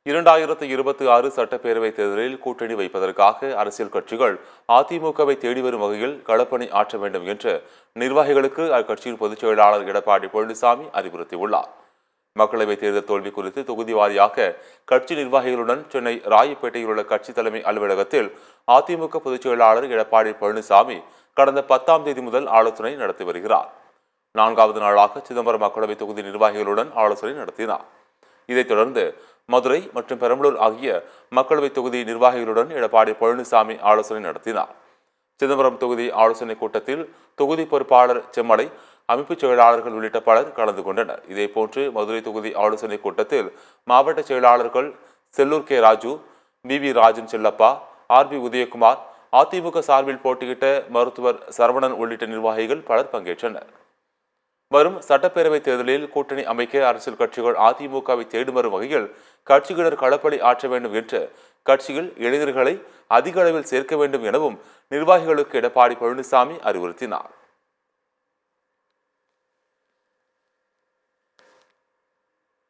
2026 சட்டப்பேரவை தேர்தலில் கூட்டணி வைப்பதற்காக அரசியல் கட்சிகள் அதிமுகவை தேடி வரும் வகையில் களப்பணி ஆற்ற வேண்டும் என்று நிர்வாகிகளுக்கு அக்கட்சியின் பொதுச் செயலாளர் எடப்பாடி பழனிசாமி அறிவுறுத்தியுள்ளார். மக்களவைத் தேர்தல் தோல்வி குறித்து தொகுதி வாரியாக கட்சி நிர்வாகிகளுடன் சென்னை ராயப்பேட்டையில் உள்ள கட்சி தலைமை அலுவலகத்தில் அதிமுக பொதுச் செயலாளர் எடப்பாடி பழனிசாமி கடந்த 10ஆம் தேதி முதல் ஆலோசனை நடத்தி வருகிறார். 4வது நாளாக சிதம்பரம் மக்களவை தொகுதி நிர்வாகிகளுடன் ஆலோசனை நடத்தினார். இதைத் தொடர்ந்து மதுரை மற்றும் பெரம்பலூர் ஆகிய மக்களவை தொகுதி நிர்வாகிகளுடன் எடப்பாடி பழனிசாமி ஆலோசனை நடத்தினார். சிதம்பரம் தொகுதி ஆலோசனை கூட்டத்தில் தொகுதி பொறுப்பாளர் செம்மலை, அமைப்புச் செயலாளர்கள் உள்ளிட்ட பலர் கலந்து கொண்டனர். இதேபோன்று மதுரை தொகுதி ஆலோசனை கூட்டத்தில் மாவட்ட செயலாளர்கள் Sellur K Raju, P Rajan Chellappa, RB Udhayakumar, AIADMK சார்பில் போட்டியிட்ட மருத்துவர் சரவணன் உள்ளிட்ட நிர்வாகிகள் பலர் பங்கேற்றனர். வரும் சட்டப்பேரவை தேர்தலில் கூட்டணி அமைக்க அரசியல் கட்சிகள் அதிமுகவை தேடும் வரும் வகையில் கட்சியினர் களப்பணி ஆற்ற வேண்டும் என்று கட்சியில் இளைஞர்களை அதிக அளவில் சேர்க்க வேண்டும் எனவும் நிர்வாகிகளுக்கு எடப்பாடி பழனிசாமி அறிவுறுத்தினார்.